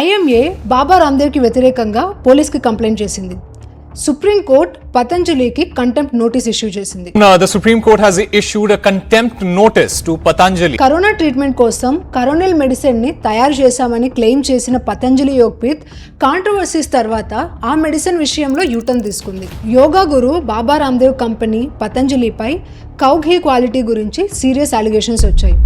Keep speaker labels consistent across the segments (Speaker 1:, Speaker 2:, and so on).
Speaker 1: IMA బాబా రామ్దేవ్కి వ్యతిరేకంగా పోలీస్కి complaint చేసింది. సుప్రీం కోర్ట్ పతంజలికి కంటెంప్ట్ నోటీస్ ఇష్యూ చేసింది.
Speaker 2: The Supreme Court has issued a contempt notice to Patanjali.
Speaker 1: Corona treatment కోసం coronal medicine ని తయారు చేశామని క్లెయిమ్ చేసిన పతంజలి యోగపీఠ్ కాంట్రవర్సీస్ తర్వాత ఆ మెడిసిన్ విషయంలో యూటర్న్ తీసుకుంది. యోగా గురు బాబా రామ్దేవ్ కంపెనీ పతంజలిపై కౌ ఘీ క్వాలిటీ గురించి సీరియస్ అలిగేషన్స్ వచ్చాయి.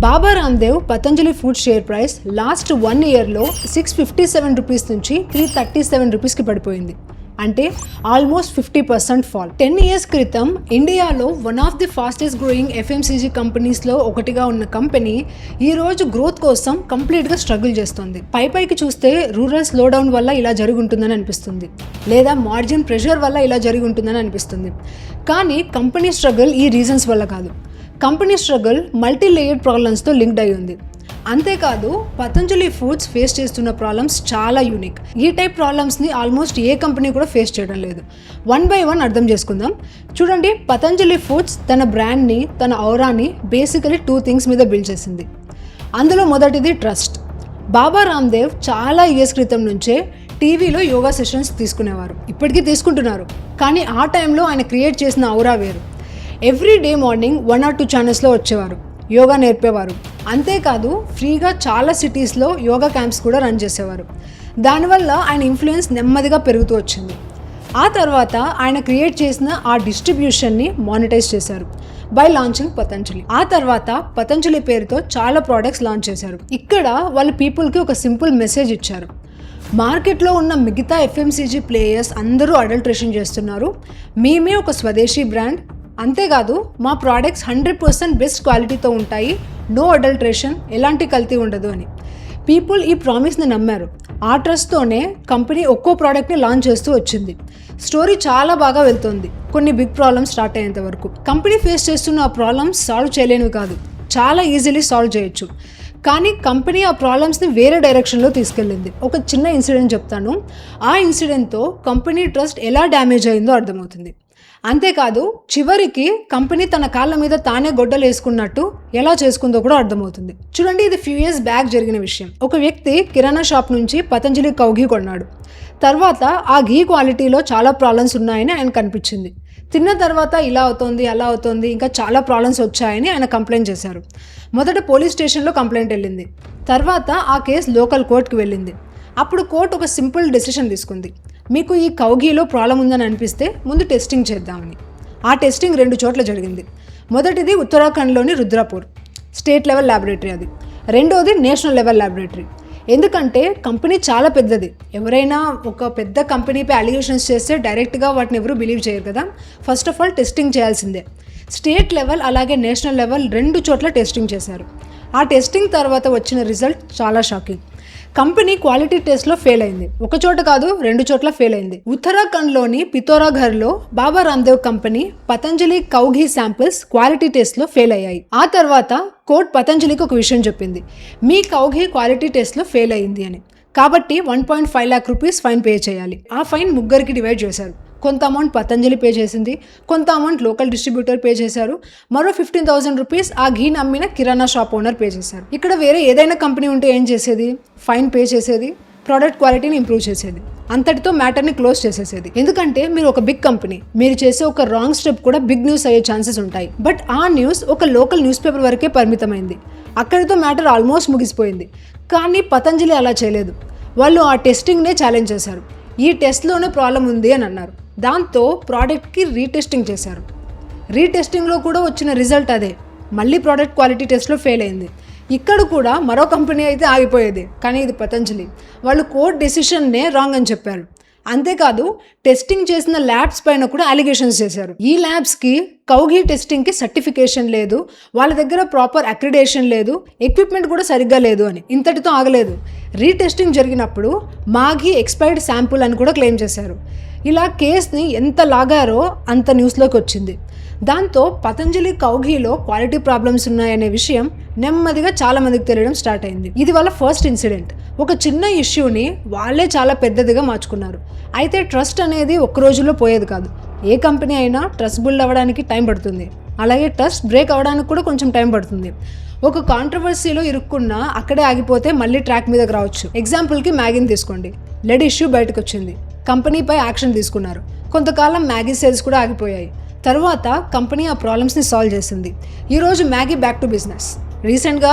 Speaker 1: Baba Ramdev Patanjali food share price last 1 yearలో 657 రూపీస్ నుంచి 337 రూపీస్కి పడిపోయింది. అంటే ఆల్మోస్ట్ 50% ఫాల్. 10 years క్రితం ఇండియాలో one of the fastest growing FMCG కంపెనీస్లో ఒకటిగా ఉన్న కంపెనీ ఈరోజు గ్రోత్ కోసం కంప్లీట్గా స్ట్రగుల్ చేస్తుంది. పైకి చూస్తే రూరల్ స్లో డౌన్ వల్ల ఇలా జరుగుంటుందని అనిపిస్తుంది, లేదా మార్జిన్ ప్రెషర్ వల్ల ఇలా జరుగుంటుందని అనిపిస్తుంది. కానీ కంపెనీ స్ట్రగుల్ ఈ రీజన్స్ వల్ల కాదు. కంపెనీ స్ట్రగుల్ మల్టీ లేయర్డ్ ప్రాబ్లమ్స్తో లింక్డ్ అయి ఉంది. అంతేకాదు పతంజలి ఫుడ్స్ ఫేస్ చేస్తున్న ప్రాబ్లమ్స్ చాలా యూనిక్. ఈ టైప్ ప్రాబ్లమ్స్ని ఆల్మోస్ట్ ఏ కంపెనీ కూడా ఫేస్ చేయడం లేదు. 1 by 1 అర్థం చేసుకుందాం. చూడండి, పతంజలి ఫుడ్స్ తన బ్రాండ్ని, తన ఔరాని బేసికలీ 2 things మీద బిల్డ్ చేసింది. అందులో మొదటిది ట్రస్ట్. బాబా రామ్దేవ్ చాలా ఇయర్స్ క్రితం నుంచే టీవీలో యోగా సెషన్స్ తీసుకునేవారు, ఇప్పటికీ తీసుకుంటున్నారు. కానీ ఆ టైంలో ఆయన క్రియేట్ చేసిన ఔరా వేరు. ఎవ్రీ డే మార్నింగ్ 1 or 2 ఛానల్స్లో వచ్చేవారు, యోగా నేర్పేవారు. అంతేకాదు ఫ్రీగా చాలా సిటీస్లో యోగా క్యాంప్స్ కూడా రన్ చేసేవారు. దానివల్ల ఆయన ఇన్ఫ్లుయెన్స్ నెమ్మదిగా పెరుగుతూ వచ్చింది. ఆ తర్వాత ఆయన క్రియేట్ చేసిన ఆ డిస్ట్రిబ్యూషన్ని మానిటైజ్ చేశారు బై లాంచింగ్ పతంజలి. ఆ తర్వాత పతంజలి పేరుతో చాలా ప్రోడక్ట్స్ లాంచ్ చేశారు. ఇక్కడ వాళ్ళ పీపుల్కి ఒక సింపుల్ మెసేజ్ ఇచ్చారు. మార్కెట్లో ఉన్న మిగతా ఎఫ్ఎంసీజీ ప్లేయర్స్ అందరూ అడల్ట్రేషన్ చేస్తున్నారు, మేమే ఒక స్వదేశీ బ్రాండ్. అంతేకాదు మా ప్రోడక్ట్స్ 100% బెస్ట్ క్వాలిటీతో ఉంటాయి, నో అడల్ట్రేషన్, ఎలాంటి కల్తీ ఉండదు అని. పీపుల్ ఈ ప్రామిస్ని నమ్మారు. ఆ ట్రస్ట్తోనే కంపెనీ ఒక్కో ప్రోడక్ట్ని లాంచ్ చేస్తూ వచ్చింది. స్టోరీ చాలా బాగా వెళ్తుంది కొన్ని బిగ్ ప్రాబ్లమ్స్ స్టార్ట్ అయ్యేంత వరకు. కంపెనీ ఫేస్ చేస్తున్న ఆ ప్రాబ్లమ్స్ సాల్వ్ చేయలేనివి కాదు, చాలా ఈజీలీ సాల్వ్ చేయొచ్చు. కానీ కంపెనీ ఆ ప్రాబ్లమ్స్ని వేరే డైరెక్షన్లో తీసుకెళ్ళింది. ఒక చిన్న ఇన్సిడెంట్ చెప్తాను. ఆ ఇన్సిడెంట్తో కంపెనీ ట్రస్ట్ ఎలా డ్యామేజ్ అయిందో అర్థమవుతుంది. అంతేకాదు చివరికి కంపెనీ తన కాళ్ళ మీద తానే గొడ్డలు వేసుకున్నట్టు ఎలా చేసుకుందో కూడా అర్థమవుతుంది. చూడండి, ఇది ఫ్యూ ఇయర్స్ బ్యాక్ జరిగిన విషయం. ఒక వ్యక్తి కిరాణా షాప్ నుంచి పతంజలి కౌ ఘీ కొన్నాడు. తర్వాత ఆ ఘీ క్వాలిటీలో చాలా ప్రాబ్లమ్స్ ఉన్నాయని ఆయన కనిపించింది. తిన్న తర్వాత ఇలా అవుతుంది, అలా అవుతుంది, ఇంకా చాలా ప్రాబ్లమ్స్ వచ్చాయని ఆయన కంప్లైంట్ చేశారు. మొదట పోలీస్ స్టేషన్లో కంప్లైంట్ వెళ్ళింది. తర్వాత ఆ కేసు లోకల్ కోర్టుకి వెళ్ళింది. అప్పుడు కోర్టు ఒక సింపుల్ డెసిషన్ తీసుకుంది. మీకు ఈ కౌ ఘీలో ప్రాబ్లం ఉందని అనిపిస్తే ముందు టెస్టింగ్ చేద్దామని. ఆ టెస్టింగ్ 2 చోట్ల జరిగింది. మొదటిది ఉత్తరాఖండ్లోని రుద్రపూర్ స్టేట్ లెవెల్ ల్యాబొరేటరీ, అది. రెండోది నేషనల్ లెవెల్ ల్యాబొరేటరీ. ఎందుకంటే కంపెనీ చాలా పెద్దది. ఎవరైనా ఒక పెద్ద కంపెనీపై అలిగేషన్స్ చేస్తే డైరెక్ట్గా వాటిని ఎవరు బిలీవ్ చేయరు కదా. ఫస్ట్ ఆఫ్ ఆల్ టెస్టింగ్ చేయాల్సిందే. స్టేట్ లెవెల్ అలాగే నేషనల్ లెవెల్ 2 చోట్ల టెస్టింగ్ చేశారు. ఆ టెస్టింగ్ తర్వాత వచ్చిన రిజల్ట్ చాలా షాకింగ్. కంపెనీ క్వాలిటీ టెస్ట్లో ఫెయిల్ అయింది. 1 చోట కాదు, 2 చోట్ల ఫెయిల్ అయింది. ఉత్తరాఖండ్లోని పితోరాఘర్లో బాబా రామ్దేవ్ కంపెనీ పతంజలి కౌ ఘీ శాంపిల్స్ క్వాలిటీ టెస్ట్లో ఫెయిల్ అయ్యాయి. ఆ తర్వాత కోర్టు పతంజలికి ఒక విషయం చెప్పింది, మీ కౌ ఘీ క్వాలిటీ టెస్ట్లో ఫెయిల్ అయింది అని. కాబట్టి 1.5 lakh రూపీస్ ఫైన్ పే చేయాలి. ఆ ఫైన్ 3 డివైడ్ చేశారు. కొంత అమౌంట్ పతంజలి పే చేసింది, కొంత అమౌంట్ లోకల్ డిస్ట్రిబ్యూటర్ పే చేశారు, మరో 15,000 రూపీస్ ఆ ఘీని అమ్మిన కిరాణా షాప్ ఓనర్ పే చేశారు. ఇక్కడ వేరే ఏదైనా కంపెనీ ఉంటే ఏం చేసేది? ఫైన్ పే చేసేది, ప్రోడక్ట్ క్వాలిటీని ఇంప్రూవ్ చేసేది, అంతటితో మ్యాటర్ని క్లోజ్ చేసేసేది. ఎందుకంటే మీరు ఒక బిగ్ కంపెనీ, మీరు చేసే ఒక రాంగ్ స్టెప్ కూడా బిగ్ న్యూస్ అయ్యే ఛాన్సెస్ ఉంటాయి. బట్ ఆ న్యూస్ ఒక లోకల్ న్యూస్ పేపర్ వరకే పరిమితమైంది. అక్కడితో మ్యాటర్ ఆల్మోస్ట్ ముగిసిపోయింది. కానీ పతంజలి అలా చేయలేదు. వాళ్ళు ఆ టెస్టింగ్నే ఛాలెంజ్ చేశారు. ఈ టెస్ట్లోనే ప్రాబ్లం ఉంది అని అన్నారు. దాంతో ప్రోడక్ట్కి రీటెస్టింగ్ చేశారు. రీటెస్టింగ్లో కూడా వచ్చిన రిజల్ట్ అదే, మళ్ళీ ప్రోడక్ట్ క్వాలిటీ టెస్ట్లో ఫెయిల్ అయింది. ఇక్కడ కూడా మరో కంపెనీ అయితే ఆగిపోయేది, కానీ ఇది పతంజలి. వాళ్ళు కోర్ట్ డెసిషన్నే రాంగ్ అని చెప్పారు. అంతేకాదు టెస్టింగ్ చేసిన ల్యాబ్స్ పైన కూడా అలిగేషన్స్ చేశారు. ఈ ల్యాబ్స్కి కౌ ఘీ టెస్టింగ్కి సర్టిఫికేషన్ లేదు, వాళ్ళ దగ్గర ప్రాపర్ అక్రిడేషన్ లేదు, ఎక్విప్మెంట్ కూడా సరిగ్గా లేదు అని. ఇంతటితో ఆగలేదు. రీటెస్టింగ్ జరిగినప్పుడు మా ఘీ ఎక్స్పైర్డ్ శాంపుల్ అని కూడా క్లెయిమ్ చేశారు. ఇలా కేసుని ఎంత లాగారో అంత న్యూస్లోకి వచ్చింది. దాంతో పతంజలి కౌ ఘీలో క్వాలిటీ ప్రాబ్లమ్స్ ఉన్నాయనే విషయం నెమ్మదిగా చాలా మందికి తెలియడం స్టార్ట్ అయింది. ఇది వాళ్ళ ఫస్ట్ ఇన్సిడెంట్. ఒక చిన్న ఇష్యూని వాళ్ళే చాలా పెద్దదిగా మార్చుకున్నారు. అయితే ట్రస్ట్ అనేది 1 రోజులో పోయేది కాదు. ఏ కంపెనీ అయినా ట్రస్ట్ బిల్డ్ అవ్వడానికి టైం పడుతుంది, అలాగే ట్రస్ట్ బ్రేక్ అవ్వడానికి కూడా కొంచెం టైం పడుతుంది. ఒక కాంట్రవర్సీలో ఇరుక్కున్న అక్కడే ఆగిపోతే మళ్ళీ ట్రాక్ మీదకి రావచ్చు. ఎగ్జాంపుల్కి మ్యాగీని తీసుకోండి. లెడ్ ఇష్యూ బయటకు వచ్చింది, కంపెనీపై యాక్షన్ తీసుకున్నారు. కొంతకాలం మ్యాగీ సేల్స్ కూడా ఆగిపోయాయి. తర్వాత కంపెనీ ఆ ప్రాబ్లమ్స్ని సాల్వ్ చేసింది. ఈరోజు మ్యాగీ బ్యాక్ టు బిజినెస్. రీసెంట్గా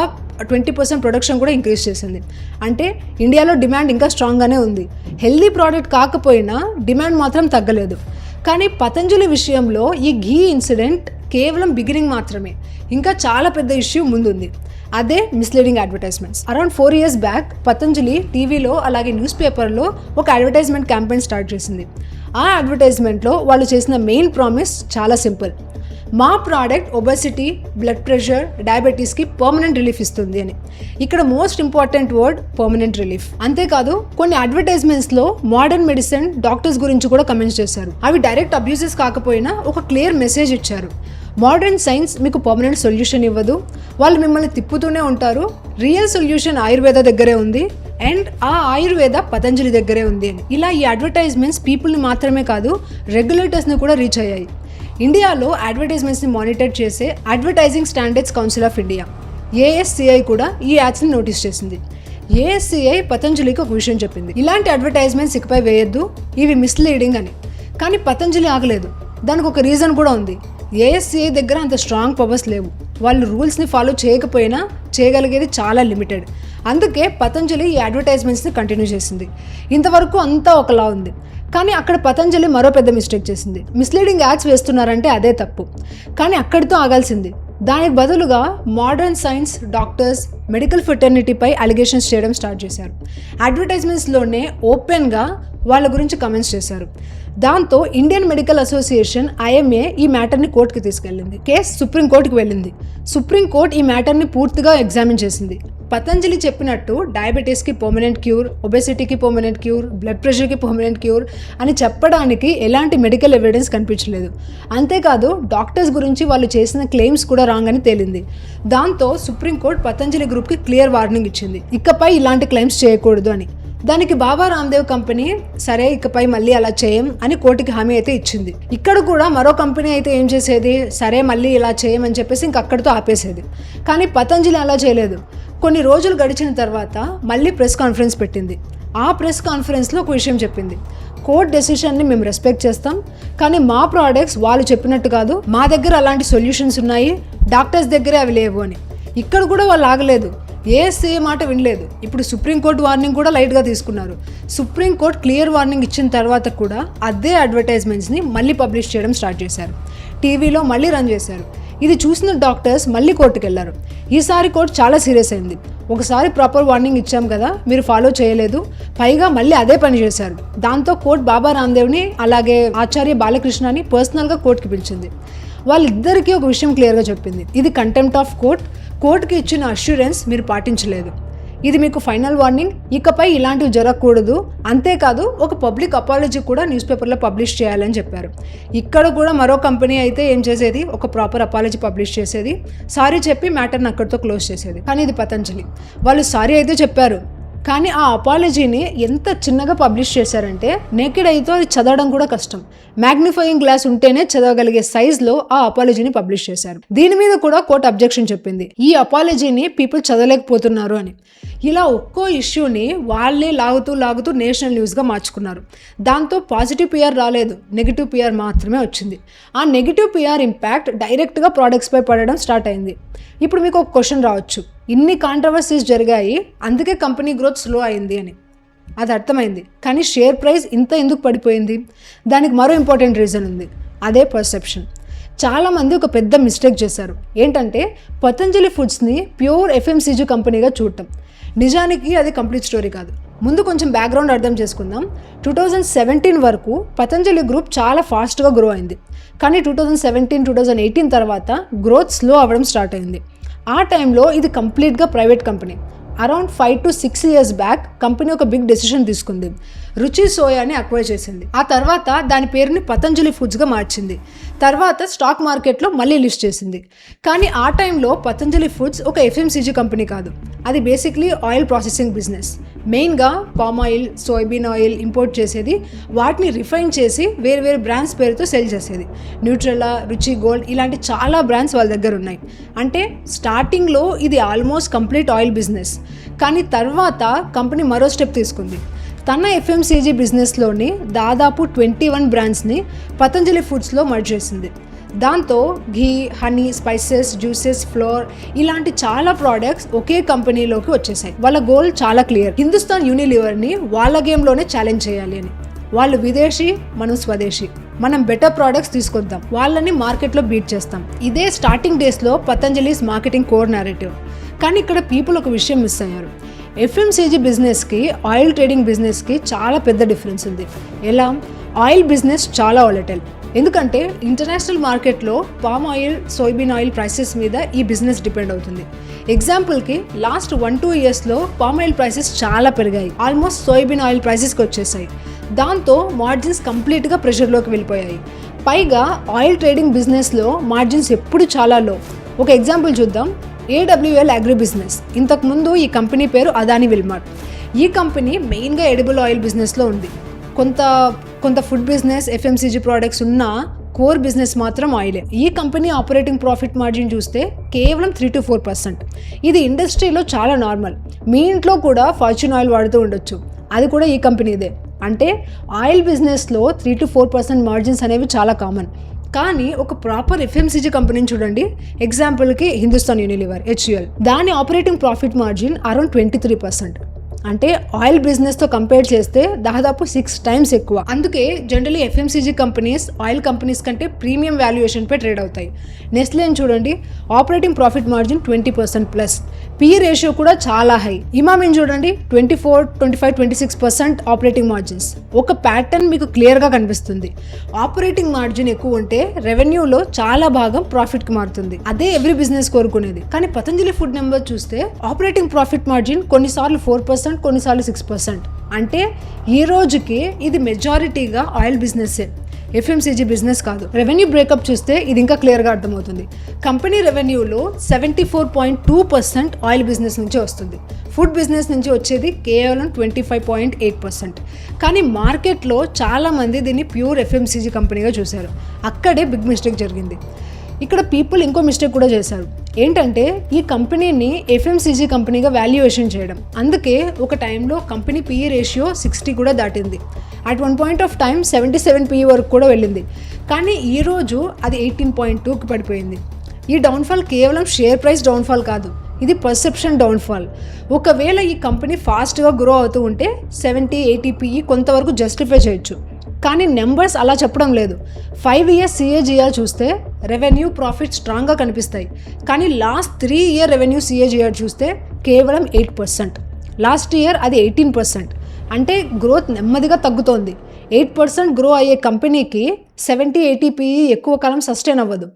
Speaker 1: 20% ప్రొడక్షన్ కూడా ఇంక్రీజ్ చేసింది. అంటే ఇండియాలో డిమాండ్ ఇంకా స్ట్రాంగ్గానే ఉంది. హెల్దీ ప్రోడక్ట్ కాకపోయినా డిమాండ్ మాత్రం తగ్గలేదు. కానీ పతంజలి విషయంలో ఈ ఘీ ఇన్సిడెంట్ కేవలం బిగినింగ్ మాత్రమే. ఇంకా చాలా పెద్ద ఇష్యూ ముందుంది. అదే misleading advertisements. Around 4 years back Patanjali టీవీలో అలాగే న్యూస్ పేపర్లో ఒక అడ్వర్టైజ్మెంట్ క్యాంపెయిన్ స్టార్ట్ చేసింది. ఆ అడ్వర్టైజ్మెంట్లో వాళ్ళు చేసిన మెయిన్ ప్రామిస్ చాలా సింపుల్. మా ప్రోడక్ట్ ఒబెసిటీ, బ్లడ్ ప్రెషర్, డయాబెటీస్కి పర్మనెంట్ రిలీఫ్ ఇస్తుంది అని. ఇక్కడ most important word permanent relief. అంతేకాదు కొన్ని అడ్వర్టైజ్మెంట్స్లో మోడర్న్ మెడిసిన్, డాక్టర్స్ గురించి కూడా కమెంట్స్ చేశారు. అవి డైరెక్ట్ అబ్యూసెస్ కాకపోయినా ఒక క్లియర్ మెసేజ్ ఇచ్చారు. మోడర్న్ సైన్స్ మీకు పర్మనెంట్ సొల్యూషన్ ఇవ్వదు, వాళ్ళు మిమ్మల్ని తిప్పుతూనే ఉంటారు. రియల్ సొల్యూషన్ ఆయుర్వేద దగ్గరే ఉంది అండ్ ఆ ఆయుర్వేద పతంజలి దగ్గరే ఉంది అని. ఇలా ఈ అడ్వర్టైజ్మెంట్స్ పీపుల్ని మాత్రమే కాదు రెగ్యులేటర్స్ని కూడా రీచ్ అయ్యాయి. ఇండియాలో అడ్వర్టైజ్మెంట్స్ని మానిటర్ చేసే advertising standards council of India ASCI కూడా ఈ యాడ్స్ని నోటీస్ చేసింది. ASCI పతంజలికి ఒక విషయం చెప్పింది, ఇలాంటి అడ్వర్టైజ్మెంట్స్ ఇకపై వేయొద్దు, ఇవి మిస్లీడింగ్ అని. కానీ పతంజలి ఆగలేదు. దానికి ఒక రీజన్ కూడా ఉంది. ASCI దగ్గర అంత స్ట్రాంగ్ పవర్స్ లేవు. వాళ్ళు రూల్స్ని ఫాలో చేయకపోయినా చేయగలిగేది చాలా లిమిటెడ్. అందుకే పతంజలి ఈ అడ్వర్టైజ్మెంట్స్ని కంటిన్యూ చేసింది. ఇంతవరకు అంతా ఒకలా ఉంది. కానీ అక్కడ పతంజలి మరో పెద్ద మిస్టేక్ చేసింది. మిస్లీడింగ్ యాడ్స్ వేస్తున్నారంటే అదే తప్పు, కానీ అక్కడితో ఆగాల్సింది. దానికి బదులుగా మోడర్న్ సైన్స్, డాక్టర్స్, మెడికల్ ఫెటర్నిటీపై అలిగేషన్స్ చేయడం స్టార్ట్ చేశారు. అడ్వర్టైజ్మెంట్స్లోనే ఓపెన్గా వాళ్ళ గురించి కమెంట్స్ చేశారు. దాంతో ఇండియన్ మెడికల్ అసోసియేషన్ IMA ఈ మ్యాటర్ని కోర్టుకి తీసుకెళ్ళింది. కేసు సుప్రీంకోర్టుకి వెళ్ళింది. సుప్రీంకోర్టు ఈ మ్యాటర్ని పూర్తిగా ఎగ్జామిన్ చేసింది. పతంజలి చెప్పినట్టు డయాబెటీస్కి పర్మనెంట్ క్యూర్, ఒబెసిటీకి పర్మనెంట్ క్యూర్, బ్లడ్ ప్రెషర్కి పర్మనెంట్ క్యూర్ అని చెప్పడానికి ఎలాంటి మెడికల్ ఎవిడెన్స్ కనిపించలేదు. అంతేకాదు డాక్టర్స్ గురించి వాళ్ళు చేసిన క్లెయిమ్స్ కూడా రాంగ్ అని తేలింది. దాంతో సుప్రీంకోర్టు పతంజలి గ్రూప్కి క్లియర్ వార్నింగ్ ఇచ్చింది, ఇకపై ఇలాంటి క్లెయిమ్స్ చేయకూడదు అని. దానికి బాబా రామ్దేవ్ కంపెనీ సరే ఇకపై మళ్ళీ అలా చేయం అని కోర్టుకి హామీ అయితే ఇచ్చింది. ఇక్కడ కూడా మరో కంపెనీ అయితే ఏం చేసేది, సరే మళ్ళీ ఇలా చేయమని చెప్పేసి ఇంకక్కడితో ఆపేసేది. కానీ పతంజలి అలా చేయలేదు. కొన్ని రోజులు గడిచిన తర్వాత మళ్ళీ ప్రెస్ కాన్ఫరెన్స్ పెట్టింది. ఆ ప్రెస్ కాన్ఫరెన్స్లో ఒక విషయం చెప్పింది, కోర్ట్ డెసిషన్ని మేము రెస్పెక్ట్ చేస్తాం, కానీ మా ప్రోడక్ట్స్ వాళ్ళు చెప్పినట్టు కాదు, మా దగ్గర అలాంటి సొల్యూషన్స్ ఉన్నాయి, డాక్టర్స్ దగ్గరే అవి లేవు అని. ఇక్కడ కూడా వాళ్ళు ఆగలేదు. ASCI మాట వినలేదు. ఇప్పుడు సుప్రీంకోర్టు వార్నింగ్ కూడా లైట్గా తీసుకున్నారు. సుప్రీంకోర్టు క్లియర్ వార్నింగ్ ఇచ్చిన తర్వాత కూడా అదే అడ్వర్టైజ్మెంట్స్ని మళ్ళీ పబ్లిష్ చేయడం స్టార్ట్ చేశారు. టీవీలో మళ్ళీ రన్ చేశారు. ఇది చూసిన డాక్టర్స్ మళ్ళీ కోర్టుకు వెళ్ళారు. ఈసారి కోర్టు చాలా సీరియస్ అయింది. ఒకసారి ప్రాపర్ వార్నింగ్ ఇచ్చాం కదా, మీరు ఫాలో చేయలేదు, పైగా మళ్ళీ అదే పని చేశారు. దాంతో కోర్టు బాబా రామ్దేవ్ని అలాగే ఆచార్య బాలకృష్ణని పర్సనల్గా కోర్టుకి పిలిచింది. వాళ్ళిద్దరికీ ఒక విషయం క్లియర్గా చెప్పింది, ఇది కంటెంప్ట్ ఆఫ్ కోర్టుకి ఇచ్చిన అష్యూరెన్స్ మీరు పాటించలేదు, ఇది మీకు ఫైనల్ వార్నింగ్, ఇకపై ఇలాంటివి జరగకూడదు, అంతేకాదు ఒక పబ్లిక్ అపాలజీ కూడా న్యూస్ పేపర్లో పబ్లిష్ చేయాలని చెప్పారు. ఇక్కడ కూడా మరో కంపెనీ అయితే ఏం చేసేది, ఒక ప్రాపర్ అపాలజీ పబ్లిష్ చేసేది, సారీ చెప్పి మ్యాటర్ని అక్కడితో క్లోజ్ చేసేది. కానీ ఇది పతంజలి, వాళ్ళు సారీ అయితే చెప్పారు, కానీ ఆ అపాలజీని ఎంత చిన్నగా పబ్లిష్ చేశారంటే నేకెడ్ అయితే అది చదవడం కూడా కష్టం. మ్యాగ్నిఫైయింగ్ గ్లాస్ ఉంటేనే చదవగలిగే సైజ్లో ఆ అపాలజీని పబ్లిష్ చేశారు. దీని మీద కూడా కోర్టు అబ్జెక్షన్ చెప్పింది, ఈ అపాలజీని పీపుల్ చదవలేకపోతున్నారు అని. ఇలా ఒక్కో ఇష్యూని వాళ్ళే లాగుతూ నేషనల్ న్యూస్గా మార్చుకున్నారు. దాంతో పాజిటివ్ PR రాలేదు, నెగిటివ్ PR మాత్రమే వచ్చింది. ఆ నెగిటివ్ PR ఇంపాక్ట్ డైరెక్ట్గా ప్రోడక్ట్స్పై పడడం స్టార్ట్ అయింది. ఇప్పుడు మీకు ఒక క్వశ్చన్ రావచ్చు, ఇన్ని కాంట్రవర్సీస్ జరిగాయి అందుకే కంపెనీ గ్రోత్ స్లో అయింది అని. అది అర్థమైంది, కానీ షేర్ ప్రైస్ ఇంత ఎందుకు పడిపోయింది? దానికి మరో ఇంపార్టెంట్ రీజన్ ఉంది, అదే పర్సెప్షన్. చాలామంది ఒక పెద్ద మిస్టేక్ చేశారు. ఏంటంటే పతంజలి ఫుడ్స్ని ప్యూర్ FMCG కంపెనీగా చూడటం. నిజానికి అది కంప్లీట్ స్టోరీ కాదు. ముందు కొంచెం బ్యాక్గ్రౌండ్ అర్థం చేసుకుందాం. 2017 వరకు పతంజలి గ్రూప్ చాలా ఫాస్ట్గా గ్రో అయింది. కానీ 2017-2018 తర్వాత గ్రోత్ స్లో అవ్వడం స్టార్ట్ అయింది. ఆ టైంలో ఇది కంప్లీట్గా private company. Around 5 to 6 years back company ఒక బిగ్ డెసిషన్ తీసుకుంది, రుచి సోయాని అక్వైర్ చేసింది. ఆ తర్వాత దాని పేరుని పతంజలి ఫుడ్స్గా మార్చింది. తర్వాత స్టాక్ మార్కెట్లో మళ్ళీ లిస్ట్ చేసింది. కానీ ఆ టైంలో పతంజలి ఫుడ్స్ ఒక FMCG కంపెనీ కాదు, అది బేసిక్లీ ఆయిల్ ప్రాసెసింగ్ బిజినెస్. మెయిన్గా palm oil, soybean oil import చేసేది, వాటిని రిఫైన్ చేసి వేరు వేరు బ్రాండ్స్ పేరుతో సెల్ చేసేది. న్యూట్రెలా, రుచి గోల్డ్ ఇలాంటి చాలా బ్రాండ్స్ వాళ్ళ దగ్గర ఉన్నాయి. అంటే స్టార్టింగ్లో ఇది ఆల్మోస్ట్ కంప్లీట్ ఆయిల్ బిజినెస్. కానీ తర్వాత కంపెనీ మరో స్టెప్ తీసుకుంది. తన ఎఫ్ఎంసీజీ బిజినెస్లోని దాదాపు 21 బ్రాండ్స్ని పతంజలి ఫుడ్స్లో మర్జ్ చేసింది. దాంతో ఘీ, హనీ, స్పైసెస్, జ్యూసెస్, ఫ్లోర్ ఇలాంటి చాలా ప్రోడక్ట్స్ ఒకే కంపెనీలోకి వచ్చేసాయి. వాళ్ళ గోల్ చాలా క్లియర్. హిందుస్థాన్ యూనిలివర్ని వాళ్ళ గేమ్లోనే ఛాలెంజ్ చేయాలి అని. వాళ్ళు విదేశీ, మనం స్వదేశీ. మనం బెటర్ ప్రోడక్ట్స్ తీసుకొద్దాం, వాళ్ళని మార్కెట్లో బీట్ చేస్తాం. ఇదే స్టార్టింగ్ డేస్లో పతంజలిస్ మార్కెటింగ్ కోర్ నేరేటివ్. కానీ ఇక్కడ పీపుల్ ఒక విషయం మిస్ అయ్యారు. ఎఫ్ఎంసీజీ బిజినెస్కి, ఆయిల్ ట్రేడింగ్ బిజినెస్కి చాలా పెద్ద డిఫరెన్స్ ఉంది. ఎలా? ఆయిల్ బిజినెస్ చాలా వాలటైల్. ఎందుకంటే ఇంటర్నేషనల్ మార్కెట్లో palm oil, soybean oil prices మీద ఈ బిజినెస్ డిపెండ్ అవుతుంది. ఎగ్జాంపుల్కి లాస్ట్ 1-2 ఇయర్స్లో పామ్ ఆయిల్ ప్రైసెస్ చాలా పెరిగాయి. ఆల్మోస్ట్ సోయాబీన్ ఆయిల్ ప్రైసెస్కి వచ్చేసాయి. దాంతో మార్జిన్స్ కంప్లీట్గా ప్రెషర్లోకి వెళ్ళిపోయాయి. పైగా ఆయిల్ ట్రేడింగ్ బిజినెస్లో మార్జిన్స్ ఎప్పుడు చాలా లో. ఒక ఎగ్జాంపుల్ చూద్దాం. AWL agri business. ఇంతకుముందు ఈ కంపెనీ పేరు అదానీ విల్మార్ట్. ఈ కంపెనీ మెయిన్గా ఎడిబుల్ ఆయిల్ బిజినెస్లో ఉంది. కొంత ఫుడ్ బిజినెస్, ఎఫ్ఎంసీజీ ప్రోడక్ట్స్ ఉన్న కోర్ బిజినెస్ మాత్రం ఆయిలే. ఈ కంపెనీ ఆపరేటింగ్ ప్రాఫిట్ మార్జిన్ చూస్తే కేవలం 3-4%. ఇది ఇండస్ట్రీలో చాలా నార్మల్. మీ ఇంట్లో కూడా ఫార్చ్యూన్ ఆయిల్ వాడుతూ ఉండొచ్చు, అది కూడా ఈ కంపెనీదే. అంటే ఆయిల్ బిజినెస్లో 3-4% మార్జిన్స్ అనేవి చాలా కామన్. కానీ ఒక ప్రాపర్ ఎఫ్ఎంసీజీ కంపెనీని చూడండి. ఎగ్జాంపుల్కి హిందుస్థాన్ యూనిలివర్, HUL. దాని ఆపరేటింగ్ ప్రాఫిట్ మార్జిన్ అరౌండ్ 23%. అంటే ఆయిల్ బిజినెస్తో కంపేర్ చేస్తే దాదాపు 6 times ఎక్కువ. అందుకే generally FMCG companies oil companies కంటే ప్రీమియం వాల్యుయేషన్పై ట్రేడ్ అవుతాయి. నెస్లేని చూడండి, operating profit margin 20%+. PE ratio కూడా చాలా హై. ఇమామిని చూడండి, 24, 25, 26% ఆపరేటింగ్ మార్జిన్స్. ఒక ప్యాటర్న్ మీకు క్లియర్గా కనిపిస్తుంది. ఆపరేటింగ్ మార్జిన్ ఎక్కువ ఉంటే రెవెన్యూలో చాలా భాగం ప్రాఫిట్కి మారుతుంది. అదే ఎవ్రీ బిజినెస్ కోరుకునేది. కానీ పతంజలి ఫుడ్ నెంబర్ చూస్తే ఆపరేటింగ్ ప్రాఫిట్ మార్జిన్ కొన్నిసార్లు 4%, కొన్నిసార్లు 6%. అంటే ఈ రోజుకి ఇది మెజారిటీగా ఆయిల్ బిజినెస్సే, ఎఫ్ఎంసీజీ బిజినెస్ కాదు. రెవెన్యూ బ్రేకప్ చూస్తే ఇది ఇంకా క్లియర్గా అర్థమవుతుంది. కంపెనీ రెవెన్యూలో 74.2% ఆయిల్ బిజినెస్ నుంచి వస్తుంది. ఫుడ్ బిజినెస్ నుంచి వచ్చేది కేవలం 25.8%. కానీ మార్కెట్లో చాలామంది దీన్ని ప్యూర్ ఎఫ్ఎంసీజీ కంపెనీగా చూశారు. అక్కడే బిగ్ మిస్టేక్ జరిగింది. ఇక్కడ పీపుల్ ఇంకో మిస్టేక్ కూడా చేశారు. ఏంటంటే ఈ కంపెనీని ఎఫ్ఎంసీజీ కంపెనీగా వాల్యుయేషన్ చేయడం. అందుకే ఒక టైంలో కంపెనీ PE రేషియో 60 కూడా దాటింది. At one point of time 77 PE వరకు కూడా వెళ్ళింది. కానీ ఈరోజు అది 18.2కి పడిపోయింది. ఈ డౌన్ఫాల్ కేవలం షేర్ ప్రైస్ డౌన్ఫాల్ కాదు, ఇది పర్సెప్షన్ డౌన్ఫాల్. ఒకవేళ ఈ కంపెనీ ఫాస్ట్గా గ్రో అవుతూ ఉంటే 70-80 PE కొంతవరకు జస్టిఫై చేయొచ్చు. కానీ నెంబర్స్ అలా చెప్పడం లేదు. 5 years CAGR చూస్తే రెవెన్యూ, ప్రాఫిట్ స్ట్రాంగ్గా కనిపిస్తాయి. కానీ లాస్ట్ 3 year రెవెన్యూ CAGR చూస్తే కేవలం 8%. లాస్ట్ ఇయర్ అది 18%. అంటే గ్రోత్ నెమ్మదిగా తగ్గుతోంది. 8% గ్రో అయ్యే కంపెనీకి 70-80 PE ఎక్కువ కాలం సస్టైన్ అవ్వదు.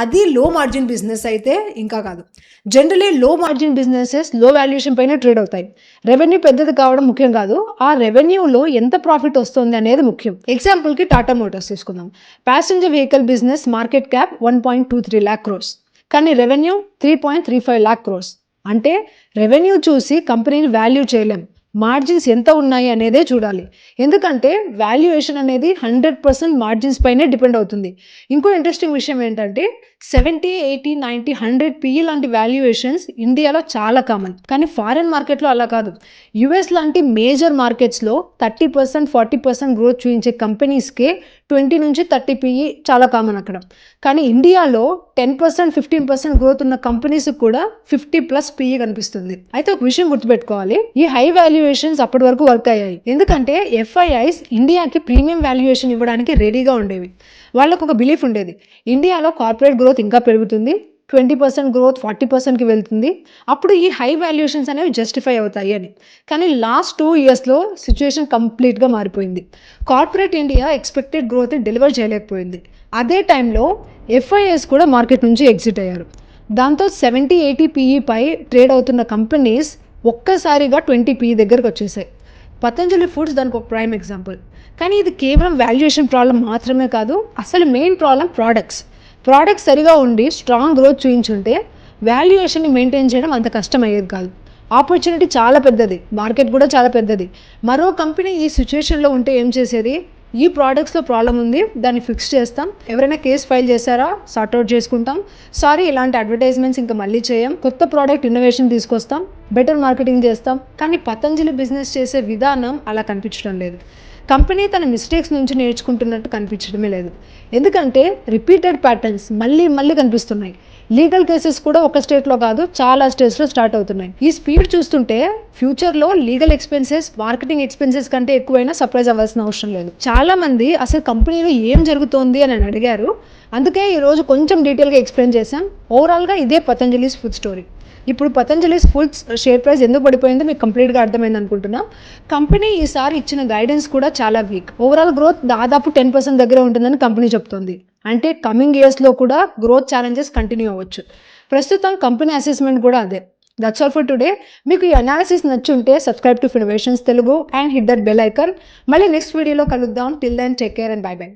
Speaker 1: అది లో మార్జిన్ బిజినెస్ అయితే ఇంకా కాదు. జనరలీ లో మార్జిన్ బిజినెసెస్ లో వాల్యుయేషన్ పైన ట్రేడ్ అవుతాయి. రెవెన్యూ పెద్దది కావడం ముఖ్యం కాదు, ఆ రెవెన్యూలో ఎంత ప్రాఫిట్ వస్తుంది అనేది ముఖ్యం. ఎగ్జాంపుల్కి టాటా మోటార్స్ తీసుకుందాం. Passenger vehicle business market cap 1.23 lakh crores, కానీ రెవెన్యూ 3.35 lakh crores. అంటే రెవెన్యూ చూసి కంపెనీని వాల్యూ చేయలేం, మార్జిన్స్ ఎంత ఉన్నాయి అనేదే చూడాలి. ఎందుకంటే వాల్యుయేషన్ అనేది 100% మార్జిన్స్ పైనే డిపెండ్ అవుతుంది. ఇంకో ఇంట్రెస్టింగ్ విషయం ఏంటంటే 70, 80, 90, 100 PE లాంటి వాల్యుయేషన్స్ ఇండియాలో చాలా కామన్. కానీ ఫారెన్ మార్కెట్లో అలా కాదు. US లాంటి మేజర్ మార్కెట్స్లో 30%, 40% గ్రోత్ చూపించే కంపెనీస్కే 20-30 PE చాలా కామన్ అక్కడ. కానీ ఇండియాలో 10%, 15% గ్రోత్ ఉన్న కంపెనీస్ కూడా 50+ PE కనిపిస్తుంది. అయితే ఒక విషయం గుర్తుపెట్టుకోవాలి, ఈ హై వాల్యుయేషన్స్ అప్పటి వరకు వర్క్ అయ్యాయి. ఎందుకంటే FIIs ఇండియాకి ప్రీమియం వాల్యుయేషన్ ఇవ్వడానికి రెడీగా ఉండేవి. వాళ్ళకు ఒక బిలీఫ్ ఉండేది, ఇండియాలో కార్పొరేట్ గ్రోత్ ఇంకా పెరుగుతుంది, 20% గ్రోత్ 40%కి వెళ్తుంది, అప్పుడు ఈ హై వాల్యుయేషన్స్ అనేవి జస్టిఫై అవుతాయి అని. కానీ లాస్ట్ 2 yearsలో సిచ్యువేషన్ కంప్లీట్గా మారిపోయింది. కార్పొరేట్ ఇండియా ఎక్స్పెక్టెడ్ గ్రోత్ని డెలివర్ చేయలేకపోయింది. అదే టైంలో FIIs కూడా మార్కెట్ నుంచి ఎగ్జిట్ అయ్యారు. దాంతో 70-80 PE పై ట్రేడ్ అవుతున్న కంపెనీస్ ఒక్కసారిగా 20 PE దగ్గరకు వచ్చేసాయి. పతంజలి ఫుడ్స్ దానికి ఒక ప్రైమ్ ఎగ్జాంపుల్. కానీ ఇది కేవలం వాల్యుయేషన్ ప్రాబ్లం మాత్రమే కాదు, అసలు మెయిన్ ప్రాబ్లం ప్రోడక్ట్స్ సరిగా ఉండి స్ట్రాంగ్ గ్రోత్ చూపించుంటే వాల్యుయేషన్ని మెయింటైన్ చేయడం అంత కష్టం అయ్యేది కాదు. ఆపర్చునిటీ చాలా పెద్దది, మార్కెట్ కూడా చాలా పెద్దది. మరో కంపెనీ ఈ సిచ్యువేషన్లో ఉంటే ఏం చేసేది? ఈ ప్రోడక్ట్స్లో ప్రాబ్లం ఉంది, దాన్ని ఫిక్స్ చేస్తాం, ఎవరైనా కేసు ఫైల్ చేశారా సార్ట్అవుట్ చేసుకుంటాం, సారీ ఇలాంటి అడ్వర్టైజ్మెంట్స్ ఇంకా మళ్ళీ చేయం, కొత్త ప్రోడక్ట్ ఇన్నోవేషన్ తీసుకొస్తాం, బెటర్ మార్కెటింగ్ చేస్తాం. కానీ పతంజలి బిజినెస్ చేసే విధానం అలా కనిపించడం లేదు. కంపెనీ తన మిస్టేక్స్ నుంచి నేర్చుకుంటున్నట్టు కనిపించడమే లేదు. ఎందుకంటే రిపీటెడ్ ప్యాటర్న్స్ మళ్ళీ కనిపిస్తున్నాయి. లీగల్ కేసెస్ కూడా ఒక స్టేట్లో కాదు, చాలా స్టేట్స్లో స్టార్ట్ అవుతున్నాయి. ఈ స్పీడ్ చూస్తుంటే ఫ్యూచర్లో లీగల్ ఎక్స్పెన్సెస్, మార్కెటింగ్ ఎక్స్పెన్సెస్ కంటే ఎక్కువైనా సర్ప్రైజ్ అవ్వాల్సిన అవసరం లేదు. చాలామంది అసలు కంపెనీలో ఏం జరుగుతోంది అని అడిగారు. అందుకే ఈరోజు కొంచెం డీటెయిల్గా ఎక్స్ప్లెయిన్ చేశాం. ఓవరాల్గా ఇదే పతంజలిస్ ఫుడ్ స్టోరీ. ఇప్పుడు పతంజలిస్ ఫుడ్స్ షేర్ ప్రైస్ ఎందుకు పడిపోయిందో మీకు కంప్లీట్గా అర్థమైంది అనుకుంటున్నా. కంపెనీ ఈసారి ఇచ్చిన గైడెన్స్ కూడా చాలా వీక్. ఓవరాల్ గ్రోత్ దాదాపు 10% దగ్గర ఉంటుందని కంపెనీ చెప్తోంది. అంటే కమింగ్ ఇయర్స్లో కూడా గ్రోత్ ఛాలెంజెస్ కంటిన్యూ అవ్వచ్చు. ప్రస్తుతం కంపెనీ అసెస్మెంట్ కూడా అదే. That's all for today. మీకు ఈ అనాలిసిస్ నచ్చుంటే subscribe to Finnovations Telugu and hit that bell icon. మళ్ళీ నెక్స్ట్ వీడియోలో కలుద్దాం. Till then take care and bye by.